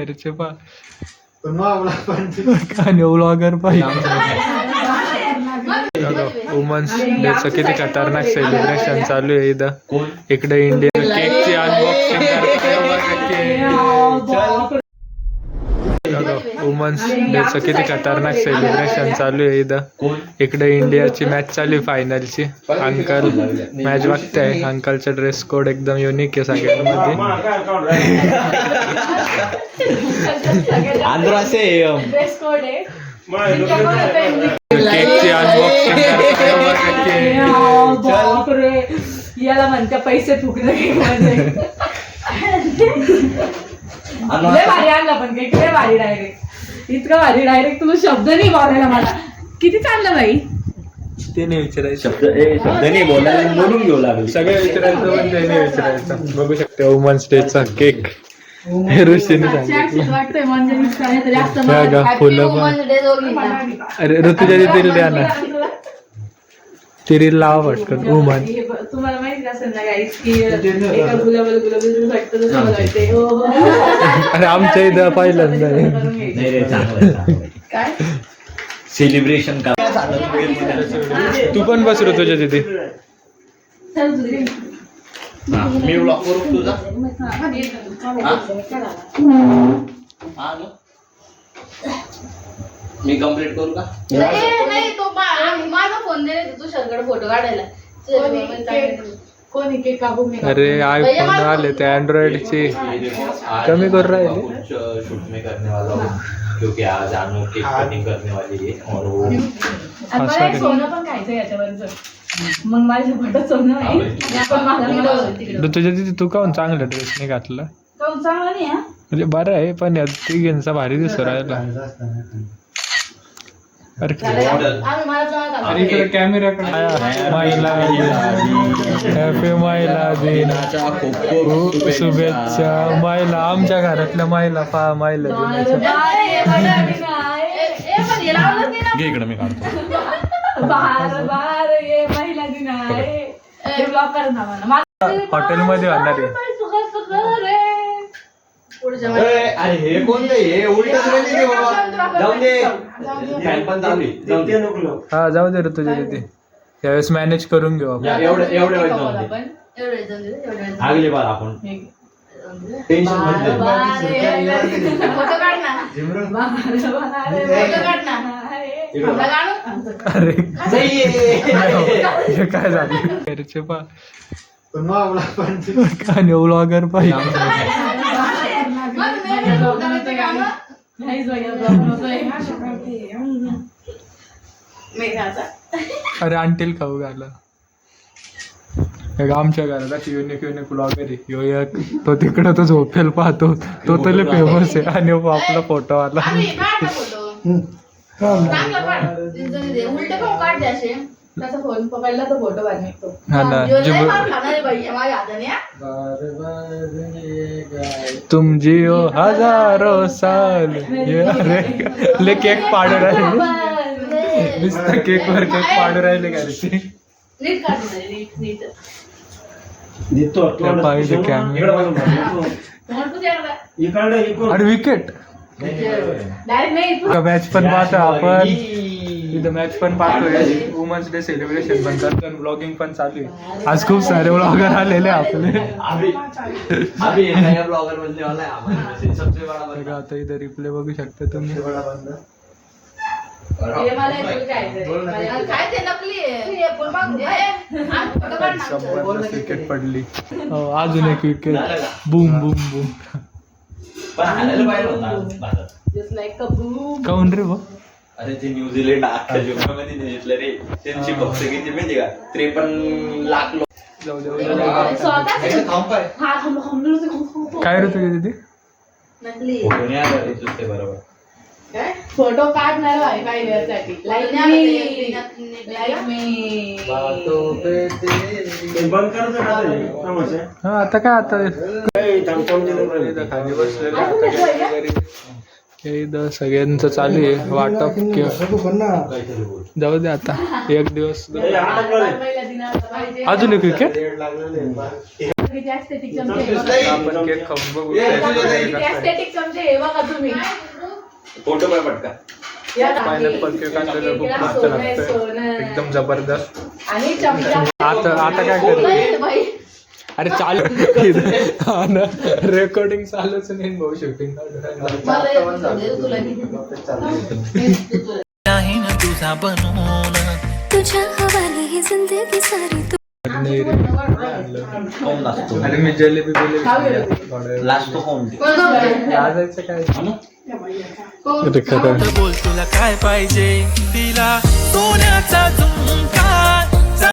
घरचे पा vlogger women's डेचं किती खतरनाक सेलिब्रेशन चालू आहे इथं. इकडे इंडियन केकची अनबॉक्सिंग वुमन्स डेचं किती खतरनाक सेलिब्रेशन चालू आहे इथं. इकडे इंडियाची मॅच चालू आहे फायनलची. अंकल मॅच बघताय. अंकलचा ड्रेस कोड एकदम युनिक आहे सगळ्यांमध्ये. ड्रेस कोड आहे. केकची अनबॉक्सिंग याला म्हणत्या पैसे फुकले लय भारी आणला पण केक लय भारी डायरेक्ट. इतका भारी डायरेक्ट तुला शब्द नाही बोलायला मला. किती चाललं बाई ते नाही विचारायचं. शब्द नाही बोलायला बोलून घेऊ लागले. सगळं विचारायचं पण ते नाही विचारायचं. बघू शकते वुमन्स डेचा केक ऋषीने सांगितलं. वाटतंय म्हणजे जास्त फुलं पण. अरे ऋतुजा दिल द्या ना. तिरील लावा पटकन वुमन. तुम्हाला माहिती असेल ना गाईस की एका गुलाबाला गुलाबी वाटतं तसं मला वाटतंय. हो हो अरे आमच्या इथं पहिल्यांदा आहे. नाही काय सेलिब्रेशन का. तू पण बस ऋतुजा तिथे. चल तुझी मी ब्लॉक करू तुझा. मी कंप्लीट करू का. नाही तो माझा फोन दे तू शंकर फोटो काढायला. कोणी केक कापू मी. अरे आयफोन आले ते अँड्रॉइडचे कमी करून राहिले. शूट में करने वाला हूँ क्योंकि आज अनु केक कटिंग करने वाली है और वो मला एक सोनं पण खायचं याच्यावरच. मग माझ्या फोटो सोनं आहे. पण मला ऋतुजा तिथे तू काहून चांगला ड्रेस नाही घातला. काऊन चांगला नाही हा. म्हणजे बरं आहे पण या तिघींचा भारी दिसू राहिला. अरे इकडे कॅमेराकडे महिला हॅपी महिला दिनाच्या खूप शुभेच्छा. महिला आमच्या घरातल्या महिला पहा महिला दिनाच्या. घे इकडे मी काढतो. बार बार ये महिला दिन आहे. ब्लॉक कर ना मला. हॉटेलमध्ये होणार आहे. अरे हे कोणतं हे उलटच राहिली बाबा. जाऊ दे. फॅन पण चालू आहे. हा जाऊ दे ऋतुजा तिथे. यावेळेस मॅनेज करून घेऊ आपण. एवढे वेळ जाऊन दे. आगली बार आपण टेन्शन मध्ये फोटो काढ ना. फोटो काढ ना. अरे हे काय झालं. घरचे पा व्लॉगर पाहिजे. अरे आणतील खाऊ घाला. आमच्या घरात अशी युनिक व्लॉगर आहे. ह्यो एक तो तिकडं तो झोपेल पाहतो तो तरी फेमस आहे. आणि आपला फोटो आला. उलट पण काढ द्या असे. त्याचा फोन पकडला तो फोटो बाहेर निघतो. हा ना. माझ्या हाताने तुम जियो हजारो साल. अरे केक पाडू राहिले. नुसतं केक वर केक पाडू राहिले घरचे. नीट काढ नीट. पाहिजे कॅमेरा. अरे विकेट. डायरेक्ट नाही. मॅच पण पाहतो आपण. इथं मॅच पण पाहतोय. वुमन्स डे सेलिब्रेशन पण करतो. ब्लॉगिंग पण चालू आहे. आज खूप सारे व्लॉगर आलेले आपले. आता इथं रिप्ले बघू शकता तुम्ही. काय ते नकली आहे. विकेट पडली. अजून एक विकेट. Boom boom boom. काऊन रे भाऊ. अरे ते न्यूझीलंड अख्ख्या जगामध्ये नेतलं रे. त्यांची भक्त किती माहिती का 53 लाख लोक. काय रे तुझ्या तिथे. नकली बरोबर. फोटो काढणार आहे काही वेळासाठी. लाईक मी हा आता काय आता खाली बसलेलं. सगळ्यांचं चालू आहे वाटप. जाऊ दे आता एक दिवस. अजून एक विकेट. किती ऍस्थेटिक चमचे हे बघा. आपण केक खाऊन बघू किती ऍस्थेटिक चमचे हे बघा तुम्ही. फोटो काय पटका या दाखी. पायनॅपल केक आणलेलं खूप मस्त सोनं, लागतंय सोनं. एकदम जबरदस्त. आणि चमचा आता काय करते नाही बाई. अरे चालू हा ना रेकॉर्डिंग चालूच नाही भाऊ शूटिंग मला येत होतं, तुला किती नाही न तुझा बनून तुझ्या हवाली ही जिंदगी सारी तू अरे मी जलेबी खाऊ गेलो. लास्ट कोण लाजायचं काय बोल तुला काय पाहिजे तिला सोन्याचा झुमका